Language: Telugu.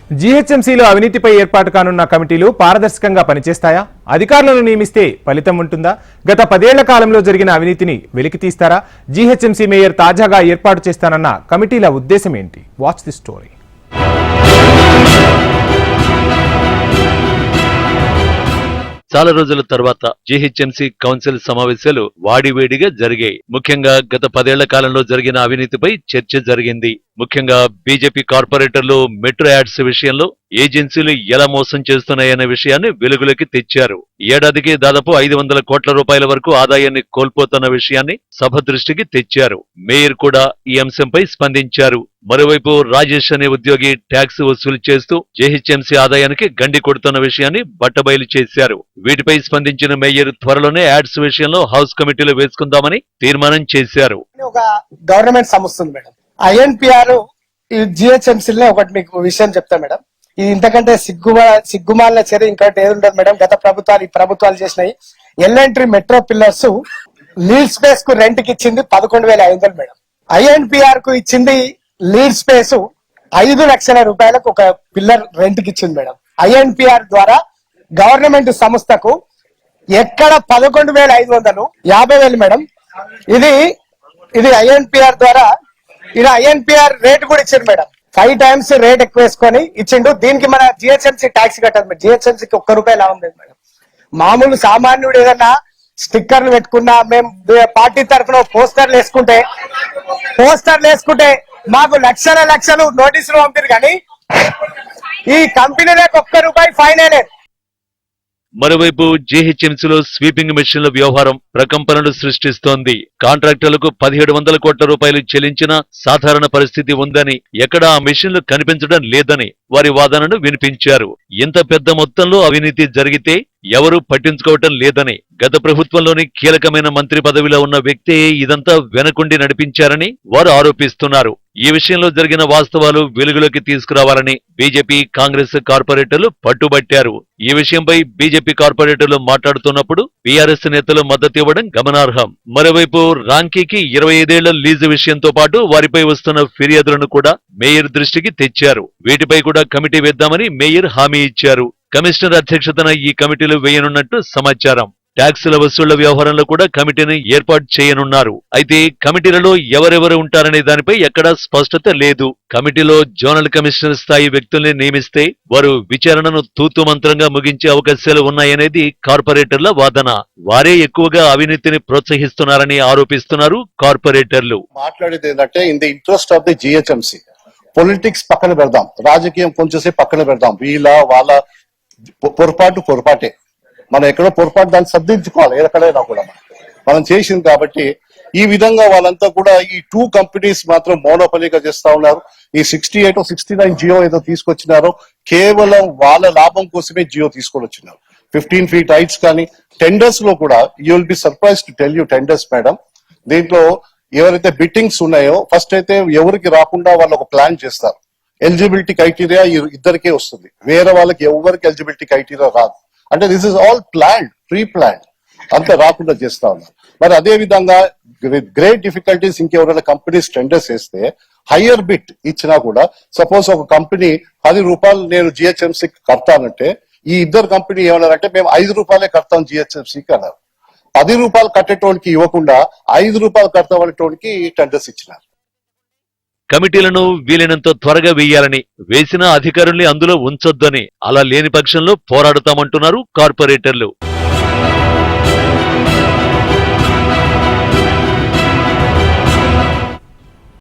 జీహెచ్ఎంసీలో అవినీతిపై ఏర్పాటు కానున్న కమిటీలు పారదర్శకంగా పనిచేస్తాయా? అధికారులను నియమిస్తే ఫలితం ఉంటుందా? గత 10 ఏళ్ల కాలంలో జరిగిన అవినీతిని వెలికితీస్తారా? జీహెచ్ఎంసీ మేయర్ తాజాగా ఏర్పాటు చేస్తానన్న కమిటీల ఉద్దేశం ఏంటి? Watch the story. చాలా రోజుల తర్వాత జీహెచ్ఎంసీ కౌన్సిల్ సమావేశాలు వాడివేడిగా జరిగాయి. ముఖ్యంగా గత 10 ఏళ్ల కాలంలో జరిగిన అవినీతిపై చర్చ జరిగింది. ముఖ్యంగా బీజేపీ కార్పొరేటర్లు మెట్రో యాడ్స్ విషయంలో ఏజెన్సీలు ఎలా మోసం చేస్తున్నాయనే విషయాన్ని వెలుగులోకి తెచ్చారు. ఏడాదికి దాదాపు 500 కోట్ల రూపాయల వరకు ఆదాయాన్ని కోల్పోతున్న విషయాన్ని సభ దృష్టికి తెచ్చారు. మేయర్ కూడా ఈ అంశంపై స్పందించారు. మరోవైపు రాజేష్ అనే ఉద్యోగి ట్యాక్స్ వసూలు చేస్తూ జీహెచ్ఎంసీ ఆదాయానికి గండి కొడుతున్న విషయాన్ని బట్టబయలు చేశారు. వీటిపై స్పందించిన మేయర్ త్వరలోనే యాడ్స్ విషయంలో హౌస్ కమిటీలు వేసుకుందామని తీర్మానం చేశారు. ఒక గవర్నమెంట్ సంస్థ ఉంది మేడం, ఐఎన్పిఆర్ జిహెచ్ఎంసీ ఒకటి మీకు విషయం చెప్తా మేడం. ఇది ఇంతకంటే సిగ్గుమాలిన చర్య ఇంకోటి ఏది ఉండదు మేడం. గత ప్రభుత్వాలు ఈ ప్రభుత్వాలు చేసినాయి. L N T metro pillars lead space కు రెంట్ కి ఇచ్చింది 11,500 మేడం. ఐఎన్పిఆర్ కు ఇచ్చింది లీడ్ స్పేస్ 5 లక్షల రూపాయలకు ఒక పిల్లర్ రెంట్ కి ఇచ్చింది మేడం. ఐఎన్పిఆర్ ద్వారా గవర్నమెంట్ సంస్థకు ఎక్కడ 11,500 50,000 మేడం. ఇది ఐఎన్పిఆర్ ద్వారా ఇలా ఐఎన్పిఆర్ రేట్ కూడా ఇచ్చింది మేడం. 5 times రేట్ ఎక్కువ వేసుకొని ఇచ్చిండు. దీనికి మన జిహెచ్ఎంసీ ట్యాక్స్ కట్టదు మేడం. జిహెచ్ఎంసీకి ₹1 లాభం లేదు మేడం. మామూలు సామాన్యుడు ఏదన్నా స్టిక్కర్లు పెట్టుకున్నా, మేము పార్టీ తరఫున పోస్టర్లు వేసుకుంటే మాకు లక్షలు నోటీసులు పంపారు. కానీ ఈ కంపెనీలకు ₹1 ఫైన్ లేదు. మరోవైపు జీహెచ్ఎంసీలో స్వీపింగ్ మెషిన్ల వ్యవహారం ప్రకంపనలు సృష్టిస్తోంది. కాంట్రాక్టర్లకు 1700 కోట్ల రూపాయలు చెల్లించిన సాధారణ పరిస్థితి ఉందని, ఎక్కడా ఆ మెషిన్లు కనిపించడం లేదని వారి వాదనను వినిపించారు. ఇంత పెద్ద మొత్తంలో అవినీతి జరిగితే ఎవరూ పట్టించుకోవటం లేదని, గత ప్రభుత్వంలోని కీలకమైన మంత్రి పదవిలో ఉన్న వ్యక్తే ఇదంతా వెనకుండి నడిపించారని వారు ఆరోపిస్తున్నారు. ఈ విషయంలో జరిగిన వాస్తవాలు వెలుగులోకి తీసుకురావాలని బీజేపీ, కాంగ్రెస్ కార్పొరేటర్లు పట్టుబట్టారు. ఈ విషయంపై బీజేపీ కార్పొరేటర్లు మాట్లాడుతున్నప్పుడు బీఆర్ఎస్ నేతలు మద్దతు ఇవ్వడం గమనార్హం. మరోవైపు రాంకీకి 25 ఏళ్ల లీజు విషయంతో పాటు వారిపై వస్తున్న ఫిర్యాదులను కూడా మేయర్ దృష్టికి తెచ్చారు. వీటిపై కూడా కమిటీ వేద్దామని మేయర్ హామీ ఇచ్చారు. కమిషనర్ అధ్యక్షతన ఈ కమిటీలు వేయనున్నట్టు సమాచారం. ట్యాక్సుల వసూళ్ల వ్యవహారంలో కూడా కమిటీని ఏర్పాటు చేయనున్నారు. అయితే కమిటీలలో ఎవరెవరు ఉంటారనే దానిపై ఎక్కడా స్పష్టత లేదు. కమిటీలో జోనల్ కమిషనర్ స్థాయి వ్యక్తుల్ని నియమిస్తే వారు విచారణను తూతుమంత్రంగా ముగించే అవకాశాలు ఉన్నాయనేది కార్పొరేటర్ల వాదన. వారే ఎక్కువగా అవినీతిని ప్రోత్సహిస్తున్నారని ఆరోపిస్తున్నారు కార్పొరేటర్లు. మాట్లాడేది ఏంటంటే, in the interest of the GHMC politics పక్కన పెడదాం, రాజకీయం కొంచెంసేపు పక్కన పెడదాం. వాళ్ళ పొరపాటే, మనం ఎక్కడో పొరపాటు దాన్ని సర్దించుకోవాలి. ఎక్కడైనా కూడా మనం చేసింది కాబట్టి ఈ విధంగా వాళ్ళంతా కూడా ఈ 2 కంపెనీస్ మాత్రం మోనోపలీగా చేస్తా ఉన్నారు. ఈ 68 69 జియో ఏదో తీసుకొచ్చినారో కేవలం వాళ్ళ లాభం కోసమే జియో తీసుకొని వచ్చినారు. 15 feet హైట్స్ కానీ టెండర్స్ లో కూడా you will be surprise to tell you tenders madam. దీంట్లో ఎవరైతే బిట్టింగ్స్ ఉన్నాయో ఫస్ట్ అయితే ఎవరికి రాకుండా వాళ్ళు ఒక ప్లాన్ చేస్తారు. ఎలిజిబిలిటీ క్రైటీరియా ఇద్దరికే వస్తుంది, వేరే వాళ్ళకి ఎవరికి ఎలిజిబిలిటీ క్రైటీరియా రాదు. అంటే this is all planned, pre planned, అంత రాకుండా చేస్తా ఉన్నారు. మరి అదే విధంగా విత్ గ్రేట్ డిఫికల్టీస్ ఇంకెవరైనా కంపెనీస్ టెండర్స్ వేస్తే హయ్యర్ బిట్ ఇచ్చినా కూడా, సపోజ్ ఒక కంపెనీ ₹10 నేను జిహెచ్ఎంసీకి కడతానంటే ఈ ఇద్దరు కంపెనీ ఏమన్నారంటే మేము ₹5 కడతాం జిహెచ్ఎంసీకి అన్నారు. ₹10 కట్టేటోనికి ఇవ్వకుండా ₹5 కడతామనేటోనికి టెండర్స్ ఇచ్చినారు. కమిటీలను వీలైనంత త్వరగా వేయాలని, వేసిన అధికారుల్ని అందులో ఉంచొద్దని, అలా లేని పక్షంలో పోరాడుతామంటున్నారు కార్పొరేటర్లు.